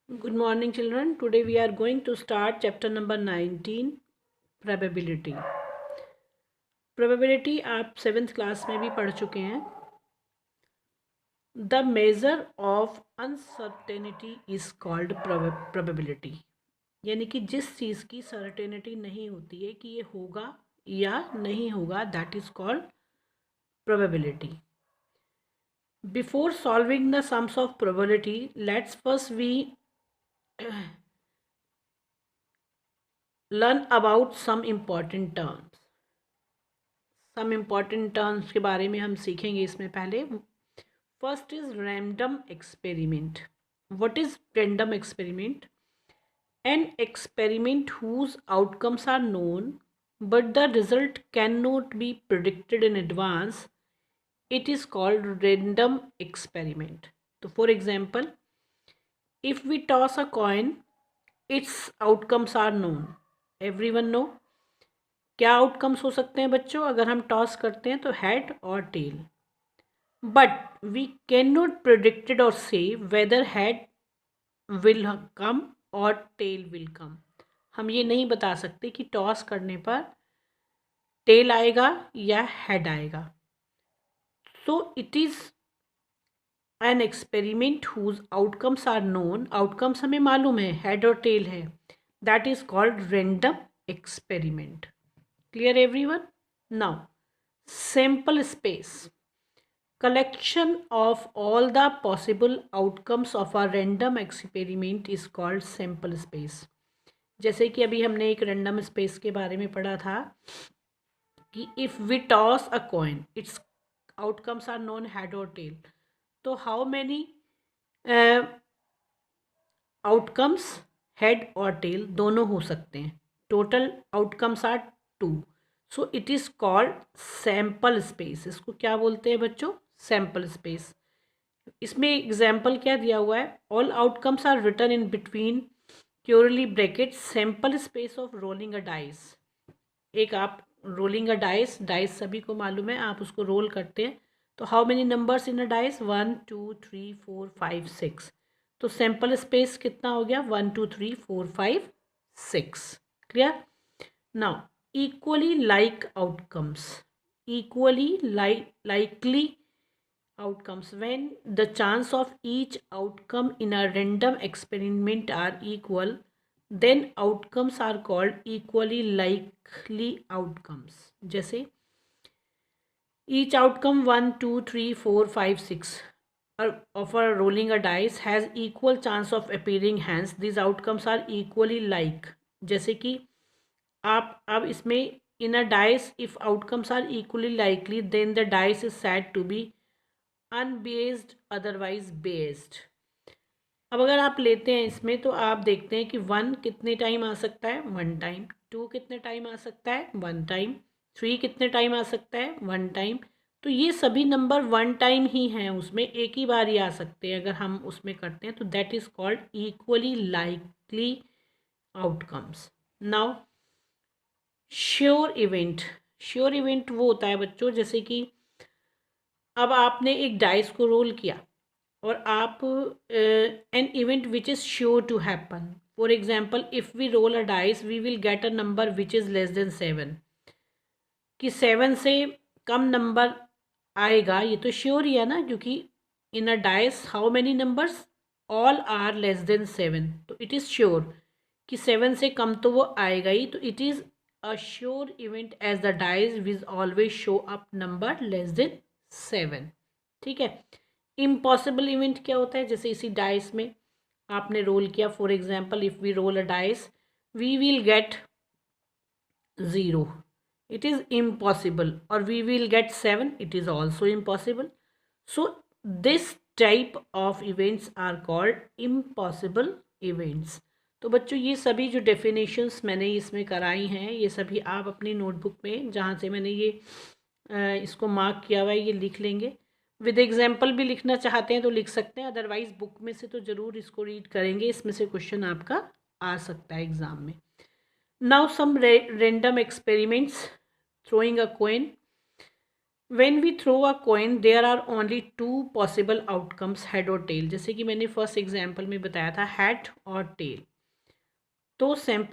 Good morning, children. Today we are going to start chapter number 19, probability. Probability आप 7th class में भी पढ़ चुके हैं. The measure of uncertainty is called probability. यानी कि जिस चीज़ की सर्टेनिटी नहीं होती है कि ये होगा या नहीं होगा, that is called probability. Before solving the sums of probability, let's first we learn about some important terms. Some important terms के बारे में हम सीखेंगे इसमें. पहले first is random experiment. What is random experiment? An experiment whose outcomes are known but the result can not be predicted in advance. It is called random experiment. तो for example, if we toss a coin, its outcomes are known. Everyone know क्या outcomes हो सकते हैं बच्चों अगर हम toss करते हैं? तो हेड और tail. But we can not predicted और से वेदर हेड विल कम और टेल विल कम. हम ये नहीं बता सकते कि टॉस करने पर टेल आएगा या हेड आएगा. So it is an experiment whose outcomes are known. Outcomes हमें मालूम है, हेड और टेल है. That is called random experiment. Clear everyone? Now, sample space. Collection of all the possible outcomes of a random experiment is called sample space. जैसे कि अभी हमने एक random space के बारे में पढ़ा था कि if we toss a coin, its outcomes are known head or tail. तो how many outcomes head और tail दोनों हो सकते हैं? Total outcomes are 2. So it is called sample space. इसको क्या बोलते हैं बच्चों? Sample space. इसमें एग्जाम्पल क्या दिया हुआ है? All outcomes are written in between curly bracket sample space of rolling a dice. एक आप रोलिंग अ डाइस, डाइस सभी को मालूम है, आप उसको रोल करते हैं. तो how many numbers in a dice? 1 2 3 4 5 6. तो सैम्पल स्पेस कितना हो गया? 1 2 3 4 5 6. Clear? Now equally like outcomes. Equally likely outcomes. When the chance of each outcome in a random experiment are equal, then outcomes are called equally likely outcomes. जैसे each outcome 1 2 3 4 5 6 of a rolling a dice has equal chance of appearing, hence these outcomes are equally like. जैसे कि आप अब इसमें in a dice if outcomes are equally likely then the dice is said to be unbiased otherwise biased. अब अगर आप लेते हैं इसमें तो आप देखते हैं कि 1 कितने टाइम आ सकता है? 1 टाइम. 2 कितने टाइम आ सकता है? 1 टाइम. 3 कितने टाइम आ सकता है? 1 टाइम. तो ये सभी नंबर 1 टाइम ही हैं, उसमें एक ही बार ही आ सकते हैं अगर हम उसमें करते हैं. तो that is called equally likely outcomes. Now sure event. Sure event वो होता है बच्चों जैसे कि अब आपने एक डाइस को रोल किया और आप an event which is sure to happen. For example, if we roll a dice we will get a number which is less than 7. कि 7 से कम नंबर आएगा, ये तो श्योर ही है ना, क्योंकि in a dice how many numbers? All are less than 7. तो it is sure कि 7 से कम तो वो आएगा ही. तो it is a sure event as the dice will always show up number less than 7. ठीक है. इम्पॉसिबल इवेंट क्या होता है? जैसे इसी डाइस में आपने रोल किया, for example if we roll a dice we will get 0. It is impossible. और we will get 7. It is also impossible. So this type of events are called impossible events. तो बच्चों ये सभी जो definitions मैंने इसमें कराई हैं ये सभी आप अपनी नोटबुक में जहाँ से मैंने ये इसको मार्क किया हुआ है ये लिख लेंगे. विद एग्जाम्पल भी लिखना चाहते हैं तो लिख सकते हैं, अदरवाइज बुक में से तो ज़रूर इसको रीड करेंगे, इसमें से क्वेश्चन आपका आ सकता है एग्ज़ाम में. Now some random experiments. Throwing a coin. When we throw a coin there are only two possible outcomes, head और टेल। जैसे कि मैंने फर्स्ट एग्जाम्पल में बताया था, हेड और टेल। तो सैम्पल